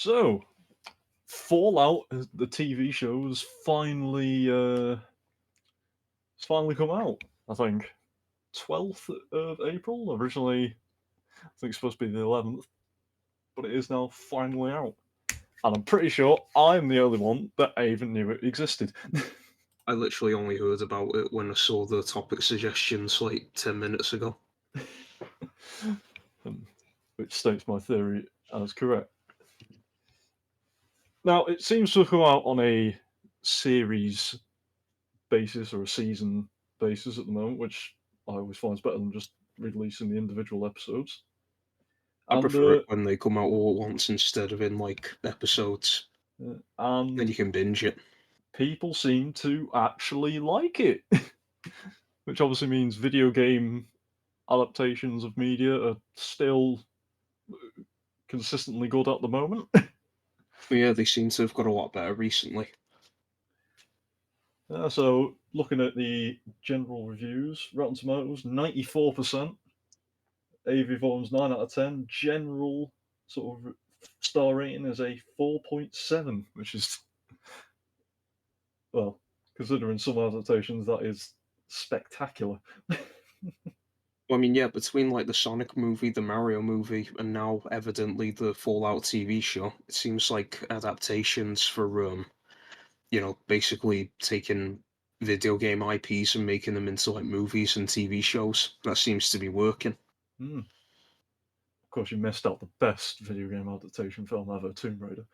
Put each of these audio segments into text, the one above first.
So, Fallout, the TV show, has finally come out. I think 12th of April. Originally, I think it's supposed to be the 11th, but it is now finally out. And I'm pretty sure I'm the only one that even knew it existed. I literally only heard about it when I saw the topic suggestions like 10 minutes ago. um, which states my theory as correct. Now, it seems to have come out on a series basis or a season basis at the moment, which I always find is better than just releasing the individual episodes. I And prefer it when they come out all at once instead of in like episodes, and and you can binge it. people seem to actually like it, which obviously means video game adaptations of media are still consistently good at the moment. But yeah, they seem to have got a lot better recently. So, looking at the general reviews, Rotten Tomatoes 94%, AV Volumes 9 out of 10, general sort of star rating is a 4.7, which is, well, considering some adaptations, that is spectacular. I mean, yeah, between like the Sonic movie, the Mario movie, and now evidently the Fallout TV show, it seems like adaptations for basically taking video game IPs and making them into like movies and TV shows. That seems to be working. Hmm. Of course, you missed out the best video game adaptation film ever, Tomb Raider.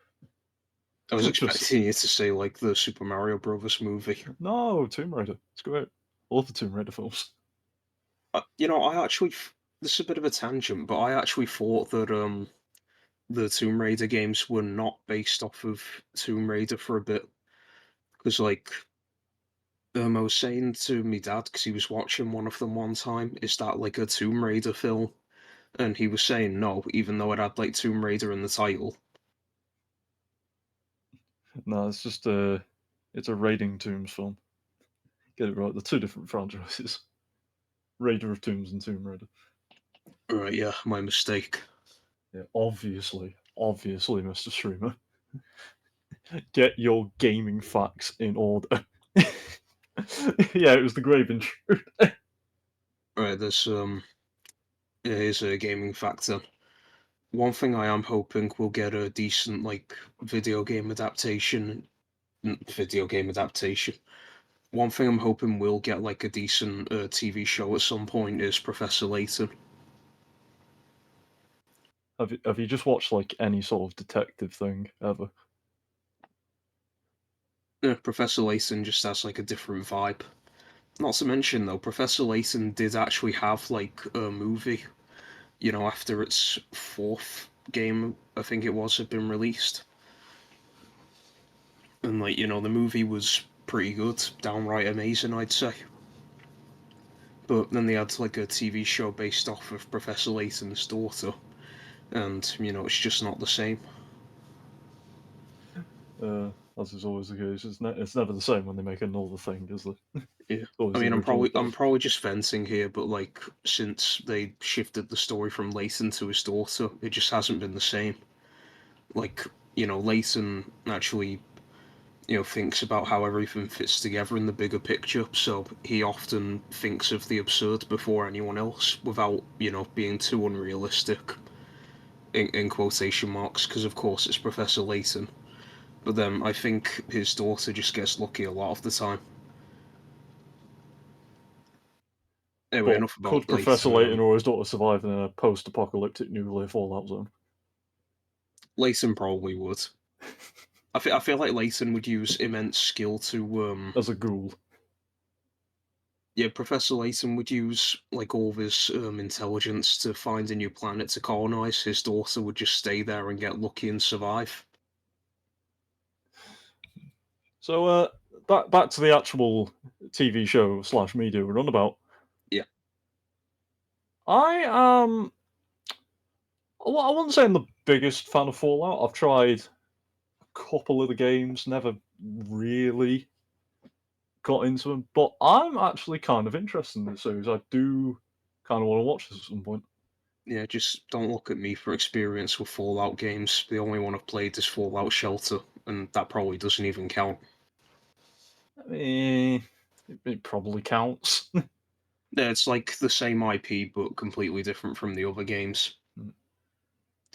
I was Just expecting you to say like the Super Mario Brothers movie. no, Tomb Raider. It's great. Love the Tomb Raider films. I actually this is a bit of a tangent, but I actually thought that the Tomb Raider games were not based off of Tomb Raider for a bit because I was saying to my dad because he was watching one of them one time, is that like a Tomb Raider film? And he was saying no, even though it had like Tomb Raider in the title. No, it's a Raiding Tombs film. Get it right. They're two different franchises. Raider of Tombs and Tomb Raider. Right, yeah, my mistake. Yeah, obviously, Mr. Streamer. Get your gaming facts in order. Yeah, it was the Grave Intruder. Right, here's a gaming factor. One thing I am hoping we'll get a decent like video game adaptation. One thing I'm hoping we'll get like a decent TV show at some point is Professor Layton. Have you just watched like any sort of detective thing ever? Professor Layton just has like a different vibe. Not to mention though, Professor Layton did actually have like a movie. After its fourth game, I think it was, had been released, and like the movie was pretty good, downright amazing, I'd say. But then they had like a TV show based off of Professor Layton's daughter, and it's just not the same. As is always the case, it's never the same when they make another thing, is it? Yeah. I Always the mean, original I'm plot. probably just venting here, but like since they shifted the story from Layton to his daughter, it just hasn't been the same. Like, Layton actually, thinks about how everything fits together in the bigger picture, so he often thinks of the absurd before anyone else without, being too unrealistic in quotation marks, because of course it's Professor Layton. But then I think his daughter just gets lucky a lot of the time. Anyway, But enough could about Professor Layton. Layton or his daughter survive in a post-apocalyptic nuclear fallout zone? Layton probably would. I feel like Layton would use immense skill to As a ghoul. yeah, Professor Layton would use like all of his intelligence to find a new planet to colonize. His daughter would just stay there and get lucky and survive. So, back to the actual TV show slash media we're on about. Yeah, I well, I wouldn't say I'm the biggest fan of Fallout. I've tried a couple of the games, never really got into them, but I'm actually kind of interested in this series. I do kind of want to watch this at some point. Yeah, just don't look at me for experience with Fallout games. The only one I've played is Fallout Shelter, and that probably doesn't even count. I mean, it probably counts. Yeah, it's like the same IP but completely different from the other games. Mm.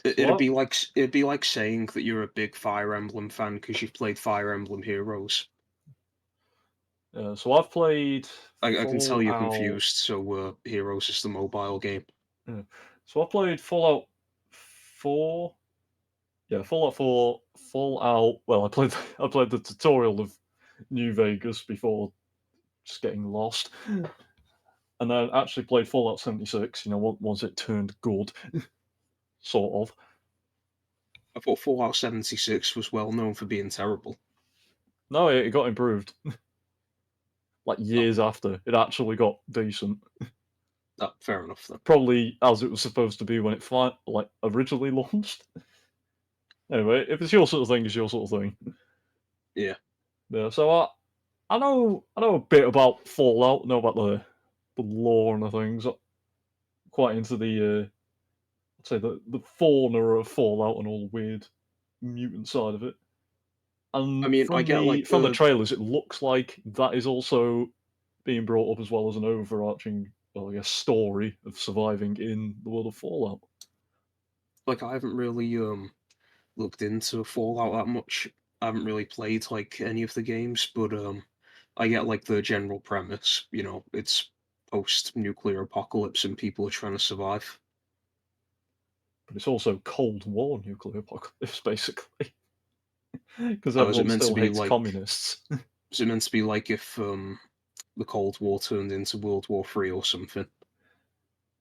It, So it'd what? be like it'd be like saying that you're a big Fire Emblem fan because you've played Fire Emblem Heroes. So I've played I can tell you're Fallout. confused. So Heroes is the mobile game. Yeah. So I played Fallout 4. Yeah, Fallout 4, Fallout. Well, I played I played the tutorial of New Vegas before just getting lost, and then actually played Fallout 76. Once it turned good, sort of. I thought Fallout 76 was well known for being terrible. No, it got improved. Like Oh, years after, it actually got decent. fair enough then. Probably as it was supposed to be when it like originally launched. Anyway, if it's your sort of thing, it's your sort of thing. Yeah. Yeah, so I know a bit about Fallout, know about the lore and the things. I'm quite into I'd say the fauna of Fallout and all the weird mutant side of it. I And mean, I get like from the the trailers, it looks like that is also being brought up as well as an overarching, well, I guess, story of surviving in the world of Fallout. like I haven't really looked into Fallout that much. I haven't really played like any of the games, but I get like the general premise. It's post-nuclear apocalypse and people are trying to survive. But it's also Cold War nuclear apocalypse, basically, because Oh, is it everyone meant to still be hates like? communists. Is it meant to be like if the Cold War turned into World War Three or something?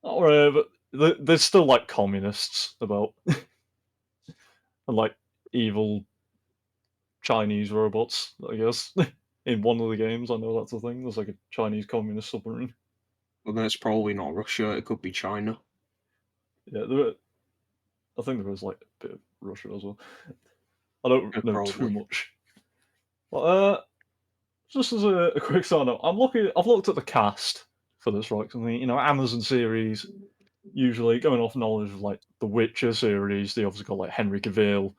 Or, but there's still like communists about and like evil Chinese robots, I guess. In one of the games, I know that's a thing. There's like a Chinese communist submarine. Well, then it's probably not Russia. It could be China. Yeah, I think there is like a bit of Russia as well. I don't know too Probably. much. But just as a quick side note, I've looked at the cast for this, right? 'Cause Amazon series usually going off knowledge of like the Witcher series. They obviously got like Henry Cavill,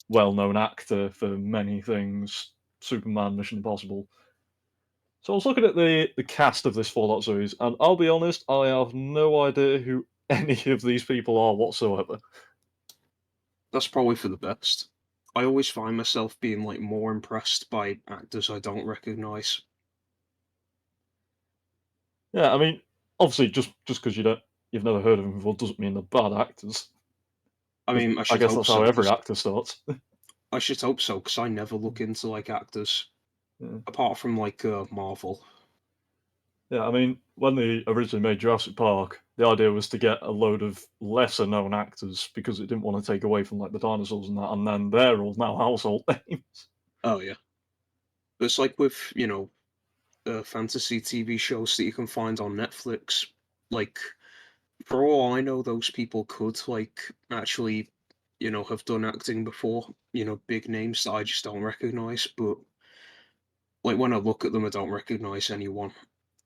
well-known actor for many things, Superman, Mission Impossible. So I was looking at the cast of this Fallout series, and I'll be honest, I have no idea who any of these people are whatsoever. That's probably for the best. I always find myself being like more impressed by actors I don't recognize. Yeah, I mean, obviously, just because you've never heard of them before, doesn't mean they're bad actors. I 'Cause mean, I I should guess hope that's how so every because actor starts. I never look into like actors Yeah. apart from like Marvel. Yeah, I mean, when they originally made Jurassic Park, the idea was to get a load of lesser known actors because it didn't want to take away from like the dinosaurs and that, and then they're all now household names. Oh yeah, but it's like with fantasy TV shows that you can find on Netflix. Like for all I know, those people could like actually have done acting before. Big names that I just don't recognize. But like when I look at them, I don't recognize anyone.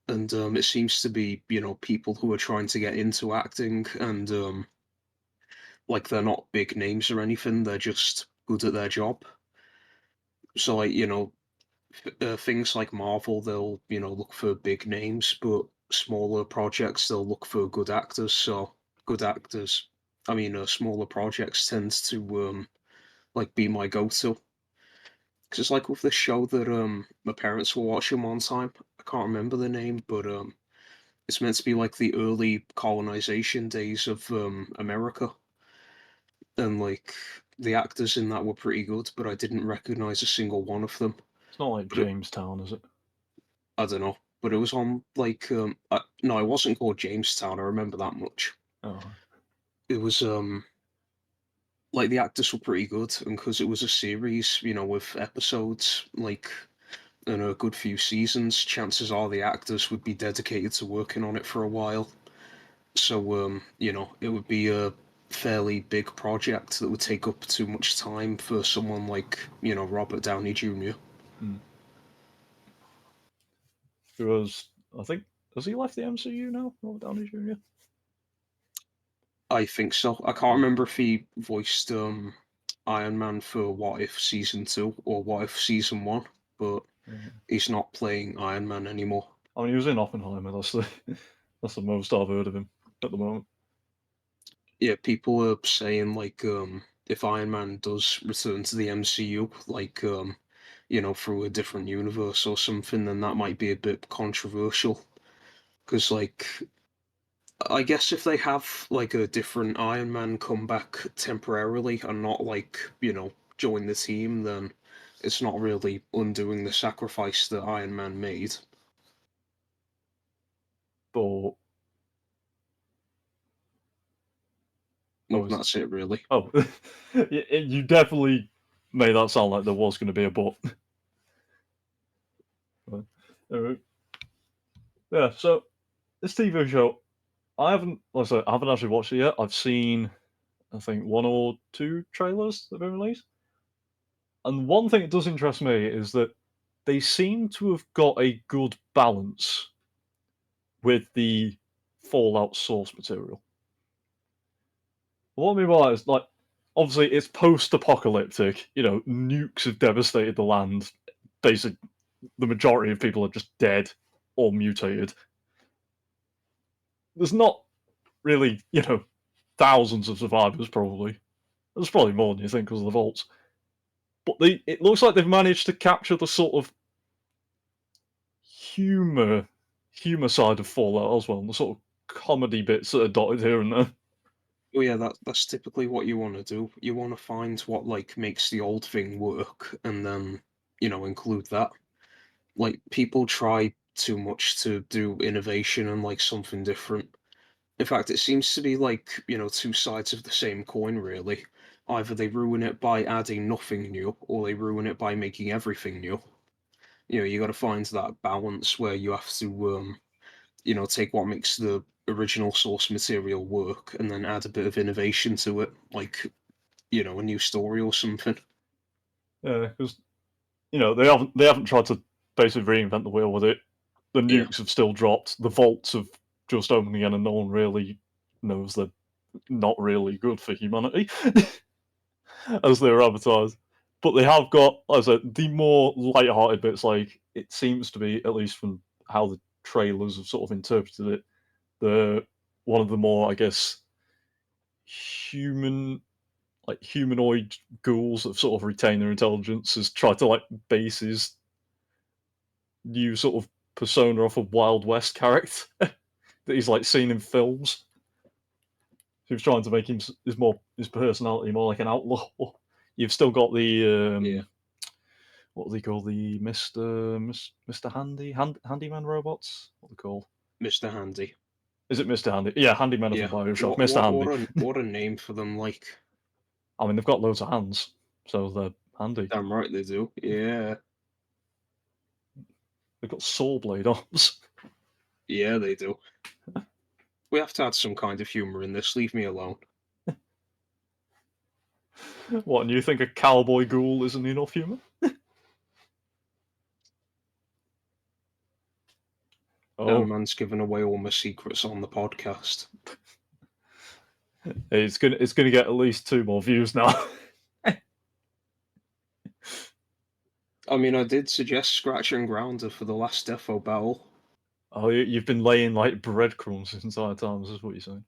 And it seems to be people who are trying to get into acting and like they're not big names or anything, they're just good at their job. So like things like Marvel, they'll look for big names, but smaller projects they'll look for good actors. So good actors, I mean smaller projects tends to like be my go-to. Because it's like with this show that my parents were watching one time, I can't remember the name, but it's meant to be like the early colonization days of America, and like the actors in that were pretty good, but I didn't recognize a single one of them. It's not like But Jamestown, is it? I don't know. But it was on like no, it wasn't called Jamestown. I remember that much. Oh, It was like the actors were pretty good, and because it was a series, with episodes like and a good few seasons, chances are the actors would be dedicated to working on it for a while. So, it would be a fairly big project that would take up too much time for someone like, Robert Downey Jr. hmm. Because I think has he left the MCU now, Robert Downey Jr.? I think so. I can't remember if he voiced Iron Man for What If Season 2 or What If Season 1, but Yeah. he's not playing Iron Man anymore. I mean, he was in Oppenheimer. That's the that's the most I've heard of him at the moment. Yeah, people are saying like if Iron Man does return to the MCU, like through a different universe or something, then that might be a bit controversial. Because like I guess if they have like a different Iron Man come back temporarily and not like, join the team, then it's not really undoing the sacrifice that Iron Man made. But Well, oh, that's it really. oh, you definitely made that sound like there was going to be a but. Alright. Yeah, so this TV show, like I said, I haven't actually watched it yet. I've seen, I think, one or two trailers that have been released. And one thing that does interest me is that they seem to have got a good balance with the Fallout source material. What I mean by that is, like, obviously it's post-apocalyptic. Nukes have devastated the land. Basically, the majority of people are just dead or mutated. There's not really, thousands of survivors. Probably there's probably more than you think because of the vaults. But it looks like they've managed to capture the sort of humor, humor side of Fallout as well, and the sort of comedy bits that are dotted here and there. Well, yeah, that's typically what you want to do. You want to find what like makes the old thing work, and then include that. Like people try too much to do innovation and like something different. In fact, it seems to be like, two sides of the same coin, really. Either they ruin it by adding nothing new, or they ruin it by making everything new. You got to find that balance where you have to, take what makes the original source material work and then add a bit of innovation to it, like, a new story or something. Yeah, because they haven't tried to basically reinvent the wheel with it. The Yeah. nukes have still dropped. The vaults have just opened again, and no one really knows they're not really good for humanity, as they were advertised. But they have got, like I said, the more light-hearted bits. Like it seems to be, at least from how the trailers have sort of interpreted it, the one of the more, I guess, human, like humanoid ghouls that have sort of retained their intelligence has tried to like base his new sort of persona off a Wild West character that he's like seen in films. He was trying to make his personality more like an outlaw. You've still got the Yeah. what do they call the Mister Handyman robots? What are they called? Mr. Handy. Is it Mister Handy? Yeah, Handyman are from Yeah. Bioshock. What Mister what Handy. what a what a name for them, like. I mean, they've got loads of hands, so they're handy. Damn right they do. Yeah. They've got saw blade arms. Yeah, they do. We have to add some kind of humor in this. Leave me alone. What? And you think a cowboy ghoul isn't enough humour? Damn Oh, man's giving away all my secrets on the podcast. it's gonna get at least 2 more views now. I mean, I did suggest Scratch and Grounder for the last Defo battle. Oh, you've been laying like breadcrumbs this entire time. Is what you're saying?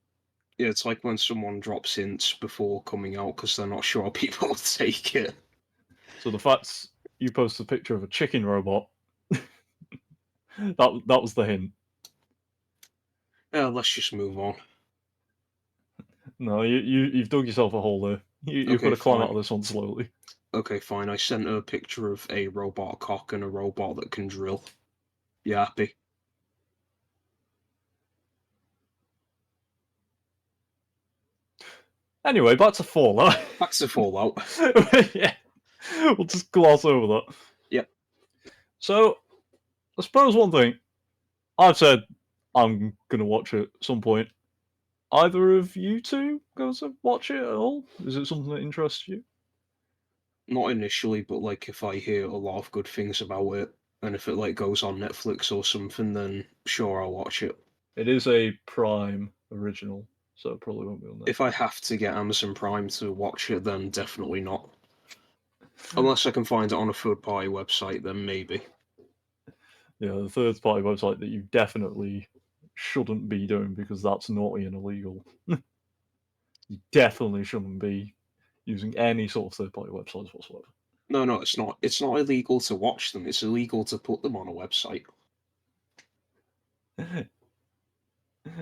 Yeah, it's like when someone drops hints before coming out because they're not sure people will take it. So the fact you posted a picture of a chicken robot, that was the hint. Yeah, let's just move on. No, you've dug yourself a hole there. You've got Okay, to climb out fine. of this one slowly. Okay, fine. I sent her a picture of a robot cock and a robot that can drill. You happy? Anyway, back to Fallout. Back to Fallout. Yeah, we'll just gloss over that. Yep. So, I suppose one thing I've said I'm gonna watch it at some point. Either of you two going to watch it at all? Is it something that interests you? Not initially, but like if I hear a lot of good things about it, and if it like goes on Netflix or something, then sure I'll watch it. It is a Prime original, so it probably won't be on there. If I have to get Amazon Prime to watch it, then definitely not. Unless I can find it on a third-party website, then maybe. Yeah, the third party website that you definitely shouldn't be doing because that's naughty and illegal. You definitely shouldn't be using any sort of third party websites whatsoever. No, it's not. It's not illegal to watch them. It's illegal to put them on a website.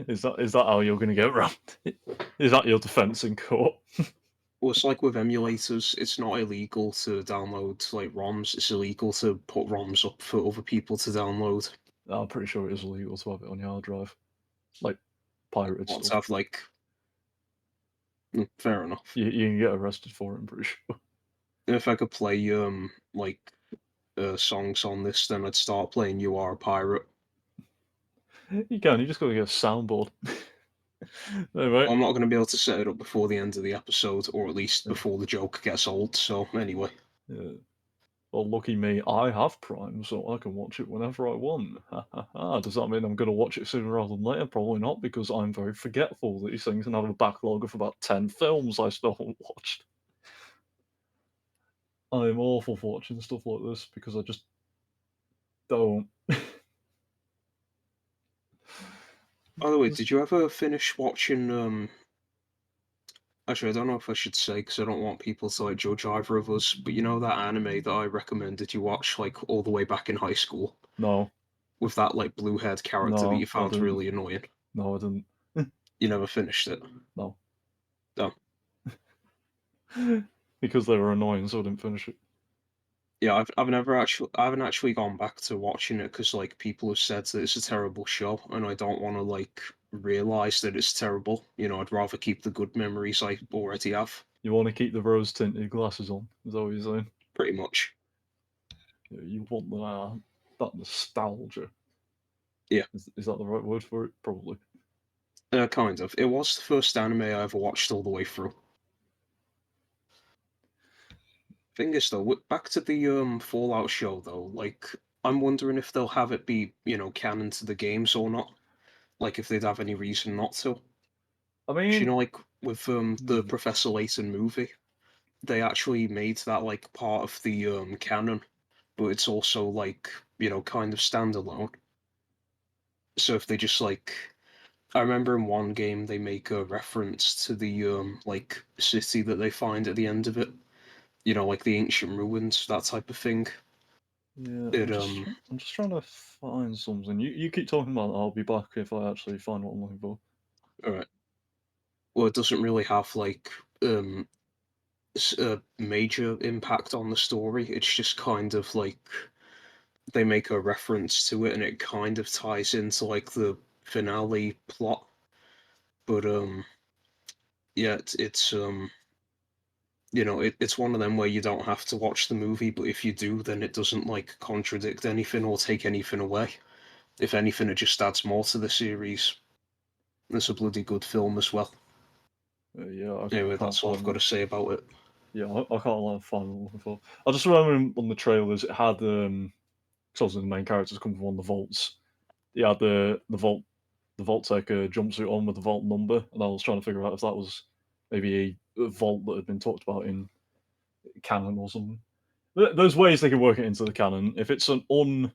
Is that how you're going to get around it? Is that your defense in court? Well, it's like with emulators. It's not illegal to download like ROMs. It's illegal to put ROMs up for other people to download. I'm pretty sure it is illegal to have it on your hard drive, like pirated Want to stuff. have like. Fair enough. You can get arrested for it. I'm pretty sure. If I could play like songs on this, then I'd start playing "You Are a Pirate." You can. You just got to get a soundboard. Anyway, I'm not going to be able to set it up before the end of the episode, or at least Yeah. before the joke gets old. So anyway, yeah. Well, lucky me, I have Prime, so I can watch it whenever I want. Does that mean I'm going to watch it sooner rather than later? Probably not, because I'm very forgetful of these things and have a backlog of about 10 films I still haven't watched. I'm awful for watching stuff like this because I just don't. by the way, did you ever finish watching? Actually, I don't know if I should say because I don't want people to like judge either of us. But you know that anime that I recommended you watch like all the way back in high school No, with that like blue-haired character that you no, I found didn't. really annoying. No, I didn't. You never finished it. No. No. Because they were annoying, so I didn't finish it. Yeah, I haven't actually gone back to watching it because like people have said that it's a terrible show, and I don't want to like realize that it's terrible. You know, I'd rather keep the good memories I already have. You want to keep the rose tinted glasses on, is that what you're saying? Pretty much. Yeah, you want that nostalgia. Yeah, Is that the right word for it? Probably. kind of. It was the first anime I ever watched all the way through. Thing is, though, back to the Fallout show, though. Like, I'm wondering if they'll have it be, you know, canon to the games or not. Like, if they'd have any reason not to. I 'Cause, you mean, know, like with the hmm, Professor Layton movie, they actually made that like part of the canon, but it's also like you know kind of standalone. So if they just like, I remember in one game they make a reference to the like city that they find at the end of it. You know, like the ancient ruins, that type of thing. yeah, It I'm just trying to find something. You keep talking about it, I'll be back if I actually find what I'm looking for. all right. Well, it doesn't really have like a major impact on the story. It's just kind of like they make a reference to it and it kind of ties into like the finale plot. But yeah, it's you know, it's one of them where you don't have to watch the movie, but if you do, then it doesn't like contradict anything or take anything away. If anything, it just adds more to the series. It's a bloody good film as well. Yeah, I Anyway, can't that's all I've got find. to say about it. Yeah, I can't like, find what I'm looking for. I just remember on the trailers it had because the main characters come from one of the vaults. He had the vault tech jumpsuit on with the vault number, and I was trying to figure out if that was maybe a vault that had been talked about in canon or something. There's ways they can work it into the canon. If it's an what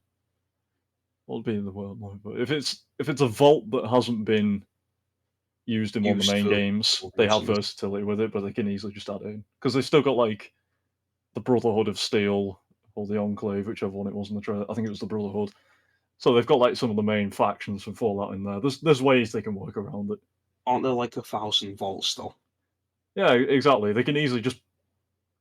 would be the word? But if it's a vault that hasn't been used in one of the Used main for games, they have reasons. versatility with it, but they can easily just add it in because they've still got like the Brotherhood of Steel or the Enclave, whichever one it was in the trailer. I think it was the Brotherhood. So they've got like some of the main factions from Fallout in there. There's ways they can work around it. Aren't there like 1,000 volts though? Yeah, exactly. They can easily just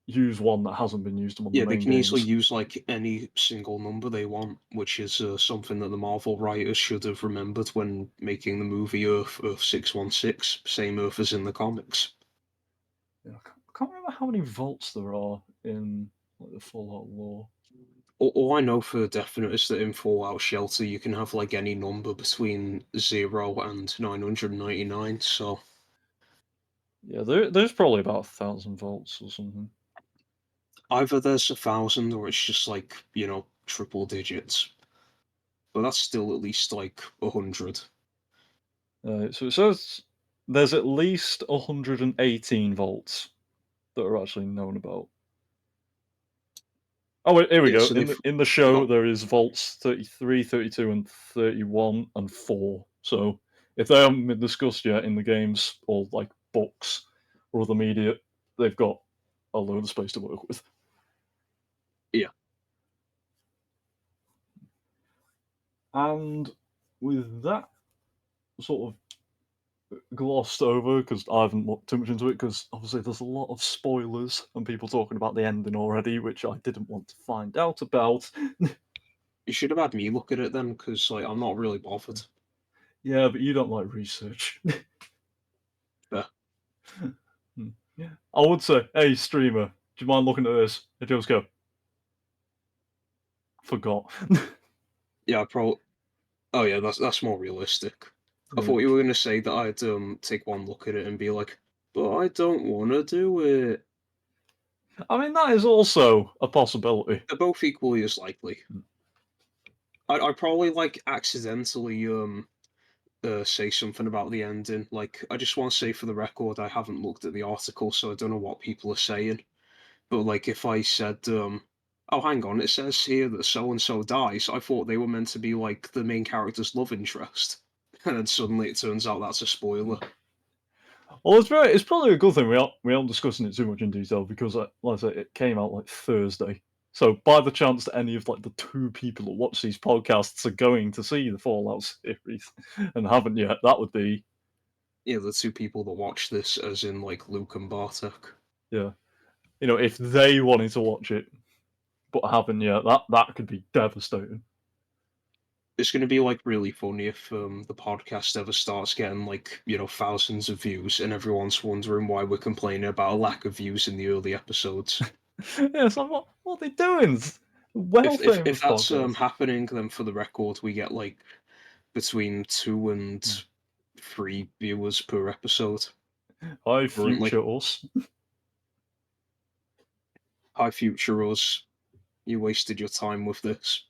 use one that hasn't been used in one of Yeah, the they main can easily games. use like any single number they want, which is something that the Marvel writers should have remembered when making the movie Earth 616, same Earth as in the comics. Yeah, I can't remember how many vaults there are in like the Fallout lore. All I know for definite is that in Fallout Shelter you can have like any number between 0 and 999. So Yeah, there's probably about 1,000 vaults or something. either there's 1,000 or it's just like you know triple digits, but that's still at least like 100. So it says there's at least 118 vaults that are actually known about. Oh, wait, here we Yeah, go. so In the they've show, got there is vaults 33, 32, and 31, and 4. So if they haven't been discussed yet in the games or like books or other media, they've got a load of space to work with. Yeah. And with that sort of glossed over, because I haven't looked too much into it, because obviously there's a lot of spoilers and people talking about the ending already, which I didn't want to find out about. You should have had me look at it then, because like I'm not really bothered. Yeah, but you don't like research. But Yeah. I would say, hey, streamer, do you mind looking at this? It just go, forgot. yeah, I probably. Oh yeah, that's more realistic. I Yeah. thought you were gonna say that I'd take one look at it and be like, but I don't want to do it. I mean, that is also a possibility. They're both equally as likely. I probably like accidentally say something about the ending. Like I just want to say for the record, I haven't looked at the article, so I don't know what people are saying. But like if I said, oh hang on, it says here that so and so dies. I thought they were meant to be like the main character's love interest, and then suddenly it turns out that's a spoiler. Well, it's probably a good thing we aren't discussing it too much in detail because, like I said, it came out like Thursday. So by the chance that any of like the 2 people that watch these podcasts are going to see the Fallout series and haven't yet, that would be Yeah, the two people that watch this, as in like Luke and Bartek. yeah. If they wanted to watch it but haven't yet, that could be devastating. It's going to be like really funny if the podcast ever starts getting like thousands of views and everyone's wondering why we're complaining about a lack of views in the early episodes. Yeah, so what are they doing? If Well if if famous that's podcast. happening, then for the record, we get like between 2 and 3 viewers per episode. Hi, Currently, future us. hi future us, you wasted your time with this.